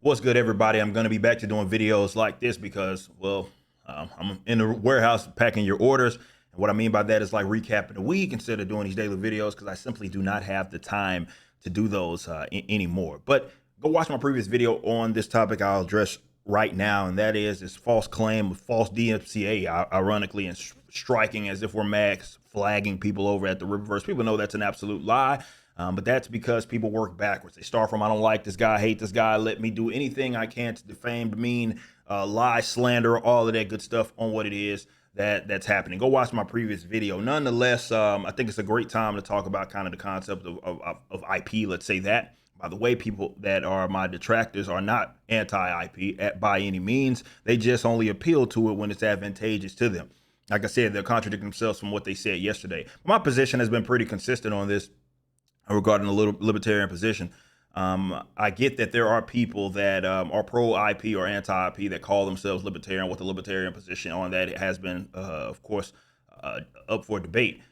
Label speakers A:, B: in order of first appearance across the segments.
A: What's good, everybody? I'm going to be back to doing videos like this because, well, I'm in the warehouse packing your orders. And what I mean by that is like recapping the week instead of doing these daily videos because I simply do not have the time to do those anymore. But go watch my previous video on this topic I'll address right now, and that is this false claim of false DMCA, ironically, and striking as if we're max flagging people over at the Riververse. People know that's an absolute lie. But that's because people work backwards. They start from, I don't like this guy, hate this guy, let me do anything I can to defame, demean, lie, slander, all of that good stuff on what it is that's happening. Go watch my previous video. Nonetheless, I think it's a great time to talk about kind of the concept of IP, let's say that. By the way, people that are my detractors are not anti-IP by any means. They just only appeal to it when it's advantageous to them. Like I said, they're contradicting themselves from what they said yesterday. My position has been pretty consistent on this regarding the libertarian position. I get that there are people that are pro-IP or anti-IP that call themselves libertarian. What the libertarian position on that it has been, of course, up for debate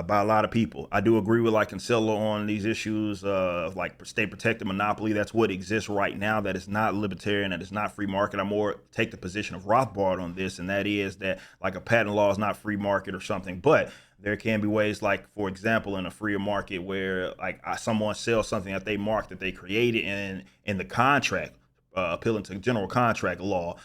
A: by a lot of people. I do agree with like Cancelo on these issues of like state-protected monopoly. That's what exists right now. That is not libertarian. That is not free market. I more take the position of Rothbard on this, and that is that like a patent law is not free market or something, but there can be ways like, for example, in a freer market where like someone sells something that they mark that they created in the contract, appealing to general contract law.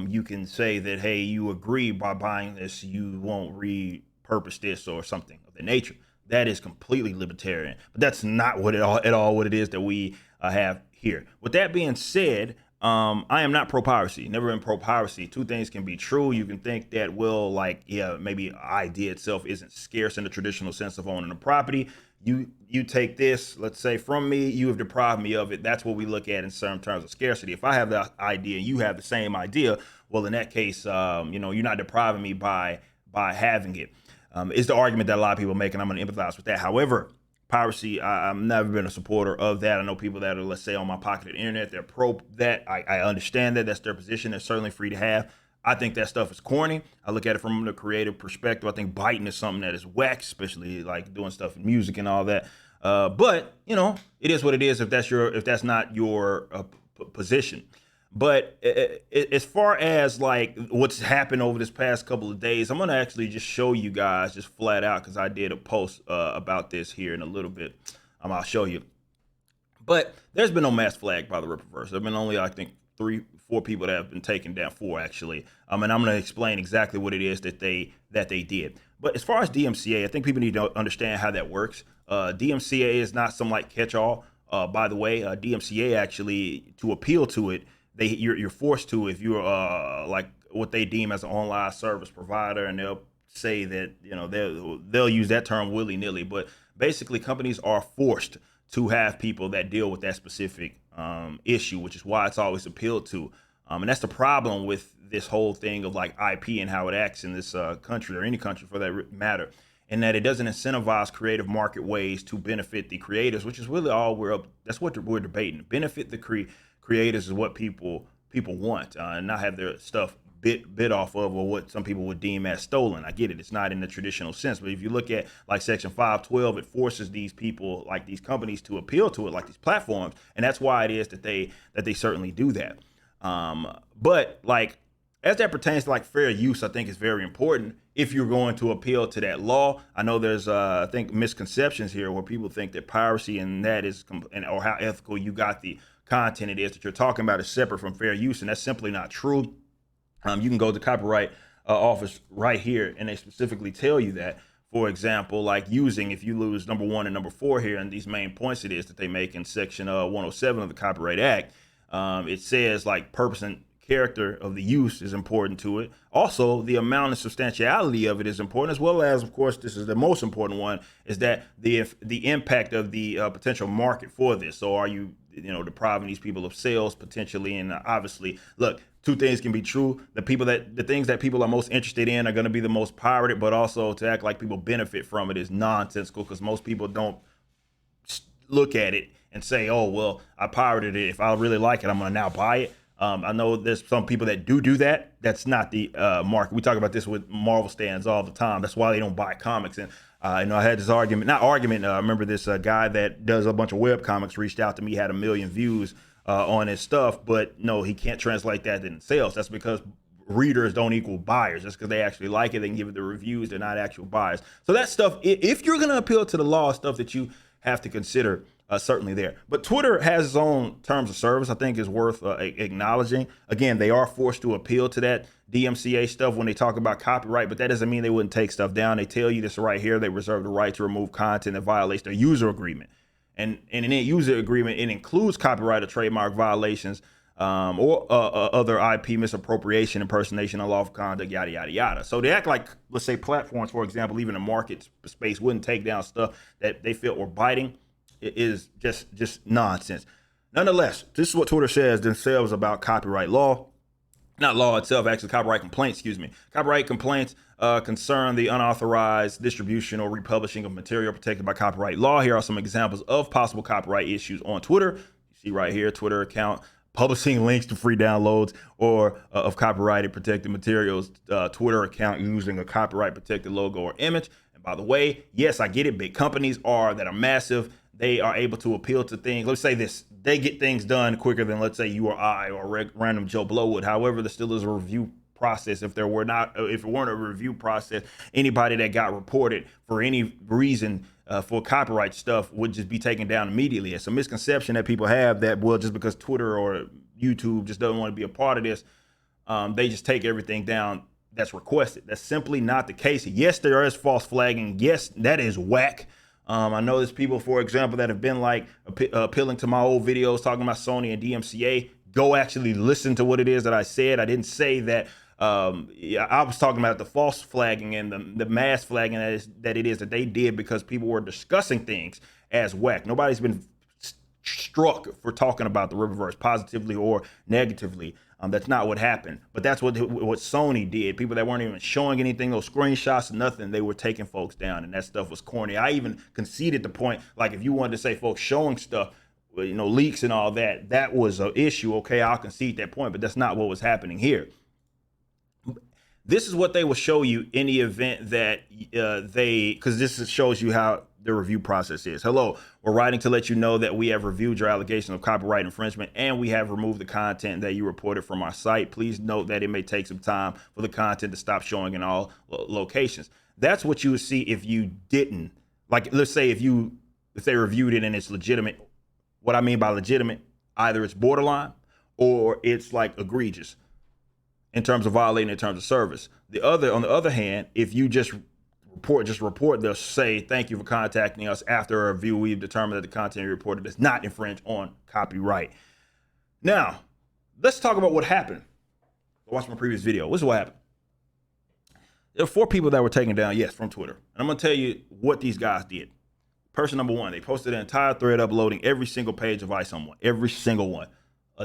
A: You can say that, hey, you agree by buying this, you won't repurpose this or something of the nature. That is completely libertarian, but that's not what at all what it is that we have here. With that being said, I am not pro-piracy, never been pro-piracy. Two things can be true. You can think that, well, like, yeah, maybe idea itself isn't scarce in the traditional sense of owning a property. You take this, let's say, from me, you have deprived me of it. That's what we look at in certain terms of scarcity. If I have the idea and you have the same idea, well, in that case, you're not depriving me by having it. It's the argument that a lot of people make, and I'm going to empathize with that. However, piracy, I've never been a supporter of that. I know people that are, let's say, on my pocketed internet, they're pro that. I understand that. That's their position. They're certainly free to have. I think that stuff is corny. I look at it from the creative perspective. I think biting is something that is whack, especially like doing stuff in music and all that. But it is what it is if that's not your position. But as far as like what's happened over this past couple of days, I'm going to actually just show you guys just flat out because I did a post about this here in a little bit. I'll show you. But there's been no mass flag by the Rippaverse. There have been only, I think, 3-4 people that have been taken down, 4 actually. And I'm going to explain exactly what it is that they did. But as far as DMCA, I think people need to understand how that works. DMCA is not some like catch-all. By the way, DMCA actually, to appeal to it, you're forced to if you're like what they deem as an online service provider, and they'll say that they'll use that term willy-nilly, but basically companies are forced to have people that deal with that specific issue, which is why it's always appealed to, and that's the problem with this whole thing of like IP and how it acts in this country, or any country for that matter, and that it doesn't incentivize creative market ways to benefit the creators, which is really all that's what we're debating. Benefit the creators is what people want, and not have their stuff bit off of, or what some people would deem as stolen. I get it, it's not in the traditional sense, but if you look at like section 512, it forces these people, like these companies, to appeal to it, like these platforms, and that's why it is that they certainly do that. But like as that pertains to like fair use, I think is very important if you're going to appeal to that law. I know there's I think misconceptions here where people think that piracy and that is or how ethical you got the content it is that you're talking about is separate from fair use, and that's simply not true. You can go to the copyright office right here, and they specifically tell you that. For example, like using, if you lose number 1 and number 4 here, and these main points it is that they make in section 107 of the Copyright Act, it says like purpose and character of the use is important to it. Also, the amount and substantiality of it is important, as well as, of course, this is the most important one, is that the impact of the potential market for this. So are you depriving these people of sales potentially? And obviously, look, two things can be true. The things that people are most interested in are going to be the most pirated, but also to act like people benefit from it is nonsensical, because most people don't look at it and say, oh, well, I pirated it. If I really like it, I'm going to now buy it. I know there's some people that do that. That's not the market. We talk about this with Marvel stands all the time. That's why they don't buy comics. And I had this argument, I remember this guy that does a bunch of web comics reached out to me, had 1 million views on his stuff, but no, he can't translate that into sales. That's because readers don't equal buyers. Just because they actually like it, they can give it the reviews. They're not actual buyers. So that stuff, if you're going to appeal to the law, stuff that you have to consider, certainly there. But Twitter has its own terms of service, I think is worth acknowledging. Again, they are forced to appeal to that DMCA stuff when they talk about copyright, but that doesn't mean they wouldn't take stuff down. They tell you this right here. They reserve the right to remove content that violates their user agreement. And in that user agreement, it includes copyright or trademark violations, or other IP misappropriation, impersonation, unlawful conduct, yada, yada, yada. So they act like, let's say platforms, for example, even the market space wouldn't take down stuff that they felt were biting. It is just nonsense. Nonetheless, this is what Twitter says themselves about copyright law. Not law itself, actually copyright complaints, excuse me. Copyright complaints concern the unauthorized distribution or republishing of material protected by copyright law. Here are some examples of possible copyright issues on Twitter. You see right here, Twitter account publishing links to free downloads or of copyrighted protected materials, Twitter account using a copyright protected logo or image. And by the way, yes, I get it. Big companies that are massive, they are able to appeal to things. Let's say this, they get things done quicker than, let's say, you or I or random Joe Blow would. However, there still is a review process. If it weren't a review process, anybody that got reported for any reason for copyright stuff would just be taken down immediately. It's a misconception that people have that, well, just because Twitter or YouTube just doesn't want to be a part of this, they just take everything down that's requested. That's simply not the case. Yes, there is false flagging. Yes, that is whack. I know there's people, for example, that have been like appealing to my old videos talking about Sony and DMCA. Go actually listen to what it is that I said. I didn't say that. I was talking about the false flagging and the mass flagging that it is that they did because people were discussing things as whack. Nobody's been struck for talking about the Riververse positively or negatively. That's not what happened, but that's what Sony did. People that weren't even showing anything, no screenshots, nothing, they were taking folks down, and that stuff was corny. I even conceded the point, like if you wanted to say folks showing stuff, leaks and all that, that was an issue. Okay, I'll concede that point, but that's not what was happening here. This is what they will show you in the event that because this shows you how the review process is. Hello, we're writing to let you know that we have reviewed your allegation of copyright infringement and we have removed the content that you reported from our site. Please note that it may take some time for the content to stop showing in all locations. That's what you would see if you didn't. Like, let's say if they reviewed it and it's legitimate. What I mean by legitimate, either it's borderline or it's like egregious in terms of violating in terms of service. On the other hand, if you just report, they'll say, thank you for contacting us. After a review, we've determined that the content you reported does not infringe on copyright. Now, let's talk about what happened. Watch my previous video. This is what happened. There were 4 people that were taken down, yes, from Twitter. And I'm going to tell you what these guys did. Person number 1, they posted an entire thread uploading every single page of Isom, every single one.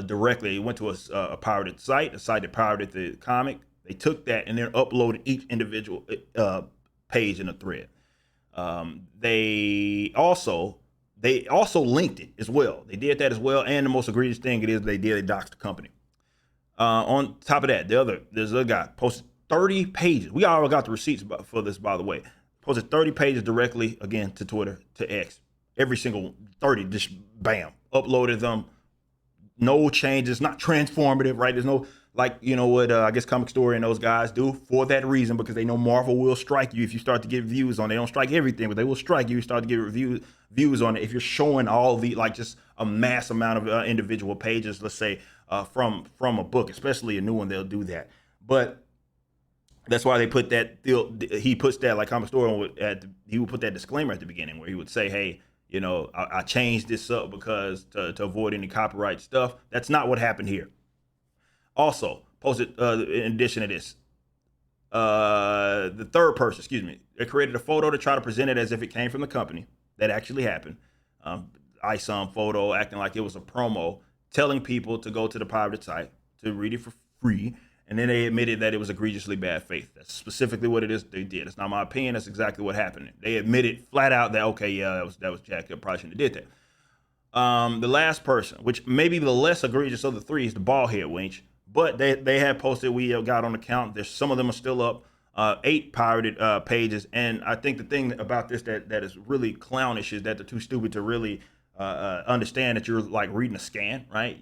A: Directly, it went to a pirated site, a site that pirated the comic. They took that and then uploaded each individual page in a thread. They also linked it as well. They did that as well. And the most egregious thing they doxed the company. On top of that, there's a guy posted 30 pages. We already got the receipts for this, by the way. Posted 30 pages directly, again, to Twitter, to X. Every single 30, just bam, uploaded them. No changes, not transformative, right? There's no, like, what I guess Comic Story and those guys do for that reason, because they know Marvel will strike you if you start to get views on it. They don't strike everything, but they will strike you. You start to get views on it if you're showing all the, like, just a mass amount of individual pages, let's say, from a book, especially a new one, they'll do that. But that's why they put that, he puts that, like Comic Story, he would put that disclaimer at the beginning where he would say, hey, I changed this up because to avoid any copyright stuff. That's not what happened here. Also, posted in addition to this, the third person, they created a photo to try to present it as if it came from the company. That actually happened. Isom photo acting like it was a promo, telling people to go to the pirated site to read it for free. And then they admitted that it was egregiously bad faith. That's specifically what it is they did. It's not my opinion. That's exactly what happened. They admitted flat out that, okay, yeah, that was jacked up. Probably shouldn't have did that. The last person, which may be the less egregious of the 3, is the baldhead wench. But they had posted, we got on the count. There's some of them are still up. 8 pirated pages. And I think the thing about this that is really clownish is that they're too stupid to really understand that you're like reading a scan, right?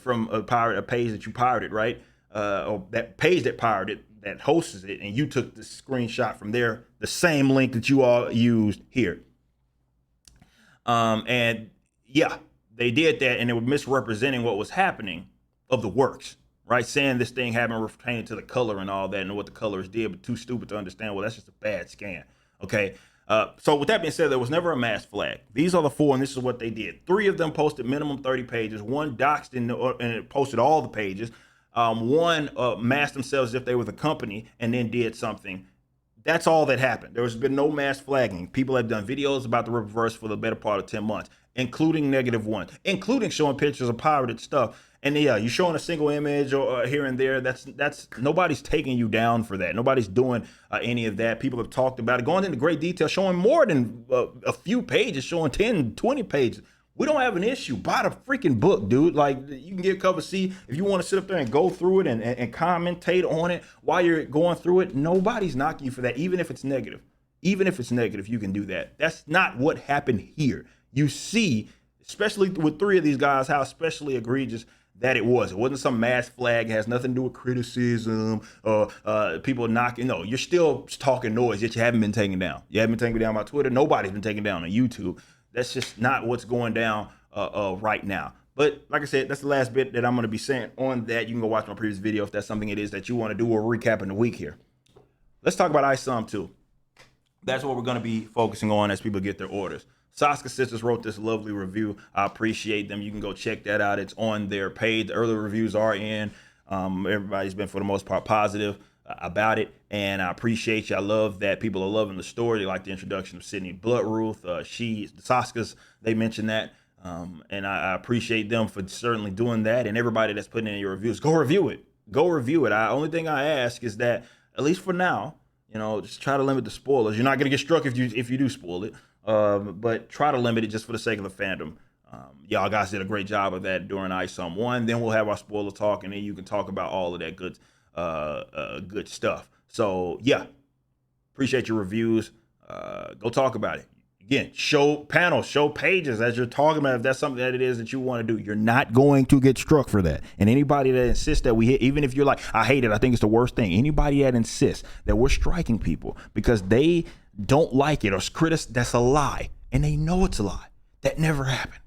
A: From a page that you pirated, right? Or that page that pirated, that hosts it, and you took the screenshot from there, the same link that you all used here. And yeah, they did that, and they were misrepresenting what was happening of the works, right? Saying this thing happened pertaining to the color and all that, and what the colors did, but too stupid to understand. Well, that's just a bad scan. Okay. So with that being said, there was never a mass flag. These are the 4, and this is what they did. 3 of them posted minimum 30 pages. 1 doxed and posted all the pages. 1 masked themselves as if they were the company and then did something. That's all that happened. There has been no mass flagging. People have done videos about the reverse for the better part of 10 months, including negative ones, including showing pictures of pirated stuff. And yeah, you're showing a single image or here and there. That's nobody's taking you down for that. Nobody's doing any of that. People have talked about it, going into great detail, showing more than a few pages, showing 10, 20 pages. We don't have an issue. Buy the freaking book, dude. Like, you can get cover C if you want to sit up there and go through it and commentate on it while you're going through it. Nobody's knocking you for that, even if it's negative. Even if it's negative, you can do that. That's not what happened here. You see, especially with 3 of these guys, how especially egregious that it was. It wasn't some mass flag. It has nothing to do with criticism or people knocking. No, you're still talking noise, yet you haven't been taken down. You haven't been taken down by Twitter. Nobody's been taken down on YouTube. That's just not what's going down right now. But like I said, that's the last bit that I'm going to be saying on that. You can go watch my previous video if that's something it is that you want to do, or recapping the week here. Let's talk about Isom too. That's what we're going to be focusing on as people get their orders. Saska Sisters wrote this lovely review. I appreciate them. You can go check that out. It's on their page. The early reviews are in. Everybody's been, for the most part, positive about it, and I appreciate you. I love that people are loving the story. They like the introduction of Sydney Bloodruth. The Saskas, they mentioned that, and I appreciate them for certainly doing that. And everybody that's putting in your reviews, go review it. Go review it. Only thing I ask is that, at least for now, just try to limit the spoilers. You're not gonna get struck if you do spoil it, but try to limit it just for the sake of the fandom. Y'all guys did a great job of that during Isom 1. Then we'll have our spoiler talk, and then you can talk about all of that good stuff. So yeah, appreciate your reviews. Go talk about it. Again, show pages as you're talking about, if that's something that it is that you want to do. You're not going to get struck for that. And anybody that insists that we hit, even if you're like, I hate it, I think it's the worst thing. Anybody that insists that we're striking people because they don't like it or that's a lie. And they know it's a lie. That never happened.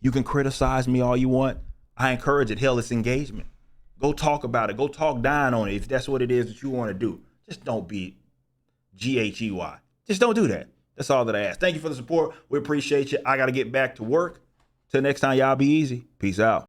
A: You can criticize me all you want. I encourage it. Hell, it's engagement. Go talk about it. Go talk down on it if that's what it is that you want to do. Just don't be GHEY. Just don't do that. That's all that I ask. Thank you for the support. We appreciate you. I got to get back to work. Till next time, y'all be easy. Peace out.